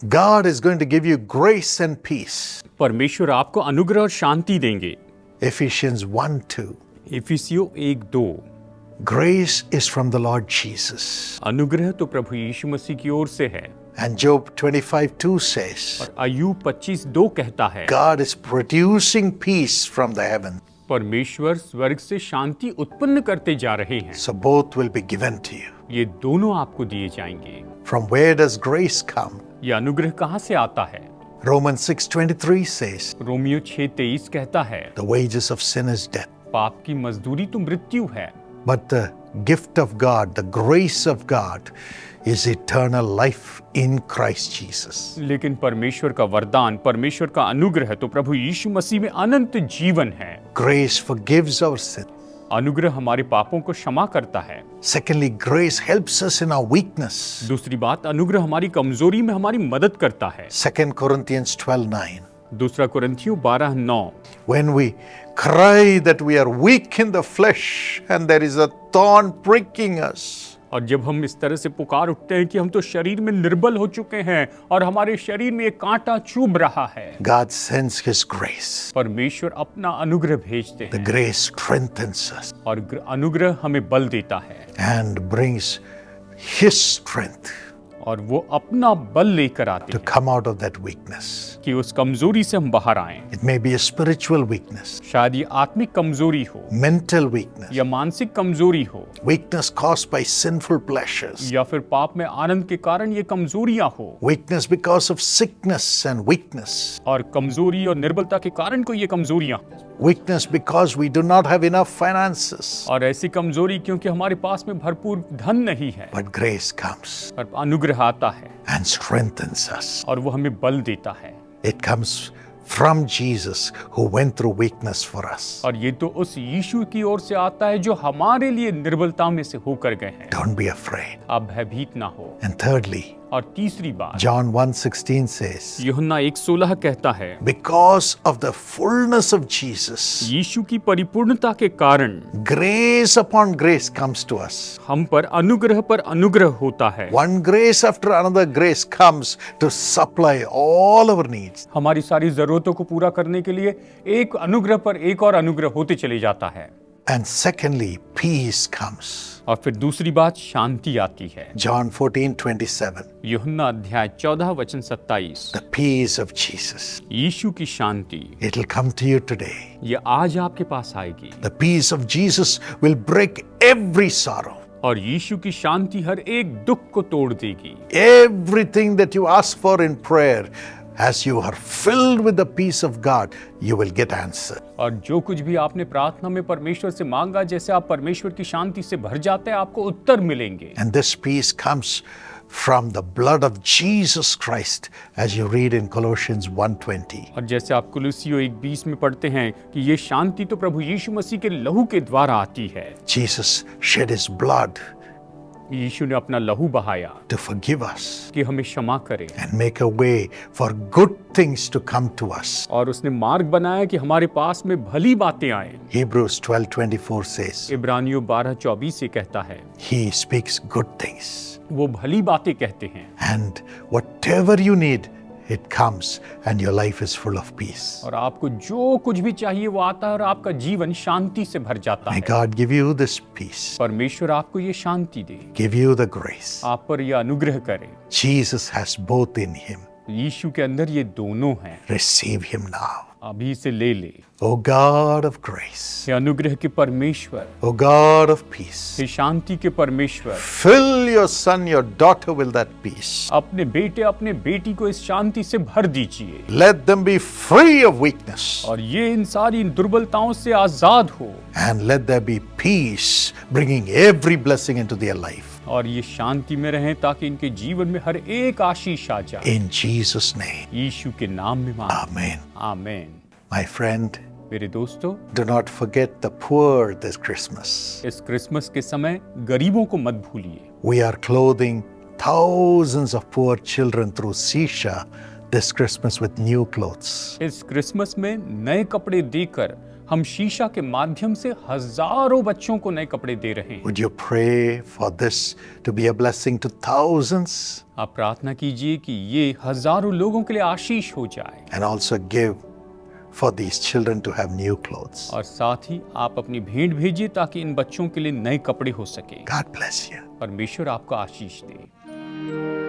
God is going to give you grace and peace. परमेश्वर आपको अनुग्रह और शांति देंगे। Ephesians 1:2. इफिसियों 1:2। Grace is from the Lord Jesus. अनुग्रह तो प्रभु यीशु मसीह की ओर से है। And Job 25:2 says, और अय्यूब 25:2 कहता है, God is producing peace from the heaven. परमेश्वर स्वर्ग से शांति उत्पन्न करते जा रहे हैं। So both will be given to you. ये दोनों आपको दिए जाएंगे। From where does grace come? ये अनुग्रह कहाँ से आता है? Romans 6:23 says, रोमियो 6:23 कहता है, the wages of sin is death. पाप की मजदूरी तो मृत्यु है, But the gift of God, the grace of God, is eternal life in Christ Jesus. लेकिन परमेश्वर का वरदान, परमेश्वर का अनुग्रह तो प्रभु यीशु मसीह में अनंत जीवन है। Grace forgives our sin. अनुग्रह हमारे पापों को क्षमा करता है। Secondly, grace helps us in our weakness. दूसरी बात, अनुग्रह हमारी कमजोरी में हमारी मदद करता है। 2 Corinthians 12:9. दूसरा कुरिन्थियों 12:9। When we cry that we are weak in the flesh and there is a thorn pricking us, और जब हम इस तरह से पुकार उठते हैं कि हम तो शरीर में निर्बल हो चुके हैं और हमारे शरीर में एक कांटा चुभ रहा है, God sends His grace. परमेश्वर अपना अनुग्रह भेजते The हैं grace strengthens us और अनुग्रह हमें बल देता है and brings His strength और वो अपना बल लेकर आते to हैं come out of that weakness. कि उस कमजोरी से हम बाहर आएं। It may be a spiritual weakness, शायद ये आत्मिक कमजोरी हो mental weakness, या मानसिक कमजोरी हो weakness caused by sinful pleasures, या फिर पाप में आनंद के कारण ये कमजोरियां हो, weakness because of sickness and weakness, और कमजोरी और निर्बलता के कारण को ये कमजोरियां, weakness because we do not have enough finances. और ऐसी कमजोरी क्योंकि हमारे पास में भरपूर धन नहीं है। But grace comes पर अनुग्रह आता है and strengthens us. और वो हमें बल देता है। It comes from Jesus who went through weakness for us. और ये तो उस यीशु की ओर से आता है जो हमारे लिए निर्बलता में से होकर गए हैं। Don't be afraid. आप भयभीत ना हो। And thirdly, और तीसरी बात, John 1:16 says, यूहन्ना 1:16 कहता है, because of the fullness of Jesus, यीशु की परिपूर्णता के कारण grace upon grace comes to us. हम पर अनुग्रह होता है। One grace after another grace comes to supply all our needs. हमारी सारी जरूरतों को पूरा करने के लिए एक अनुग्रह पर एक और अनुग्रह होते चले जाता है। And secondly, peace comes. और फिर दूसरी बात, शांति आती है। John 14:27. यूहन्ना अध्याय 14 वचन 27। The peace of Jesus. यीशु की शांति It'll come to you today. ये आज आपके पास आएगी। The peace of Jesus will break every sorrow. और यीशु की शांति हर एक दुख को तोड़ देगी। Everything that you ask for in prayer, as you are filled with the peace of God, you will get answer. और जो कुछ भी आपने प्रार्थना में परमेश्वर से मांगा, जैसे आप परमेश्वर की शांति से भर जाते हैं, आपको उत्तर मिलेंगे। And this peace comes from the blood of Jesus Christ, as you read in Colossians 1:20. और जैसे आप कुलुस्सियों 1:20 में पढ़ते हैं कि ये शांति तो प्रभु यीशु मसीह के लहू के द्वारा आती है। Jesus shed His blood यीशु ने अपना लहू बहाया to forgive us कि हमें क्षमा करे, and make a way for good things to come to us. और उसने मार्ग बनाया कि हमारे पास में भली बातें आए। Hebrews 12:24 says, इब्रानियों 12:24 से कहता है, He speaks good things. वो भली बातें कहते हैं And whatever you need, it comes and your life is full of peace. और आपको जो कुछ भी चाहिए वो आता है और आपका जीवन शांति से भर जाता May है। God give you this peace, परमेश्वर आपको ये शांति दे, give you the grace. आप पर ये अनुग्रह करे। Jesus has both in Him. यीशु के अंदर ये दोनों हैं। Receive Him now. अभी से ले ले। O God of grace, हे अनुग्रह के परमेश्वर, O God of peace, हे शांति के परमेश्वर, fill your son, your daughter with that peace. अपने बेटे अपने बेटी को इस शांति से भर दीजिए Let them be free of weakness और ये इन सारी दुर्बलताओं से आजाद हो and let there be peace, bringing every blessing into their life. और ये शांति में रहें ताकि इनके जीवन में हर एक आशीष आ जाए। In Jesus' name, यीशु के नाम में मांगते हैं। Amen. आमीन। My friend, मेरे दोस्तों, do not forget the poor this Christmas. इस क्रिसमस के समय गरीबों को मत भूलिए। We are clothing thousands of poor children through Sisha this Christmas with new clothes. इस क्रिसमस में नए कपड़े देकर हम शीशा के माध्यम से हजारों बच्चों को नए कपड़े दे रहे हैं। Would you pray for this to be a blessing to thousands आप प्रार्थना कीजिए कि ये हजारों लोगों के लिए आशीष हो जाए, and also give for these children to have new clothes? और साथ ही आप अपनी भेंट भेजिए ताकि इन बच्चों के लिए नए कपड़े हो सके। God bless you. परमेश्वर आपको आशीष दे।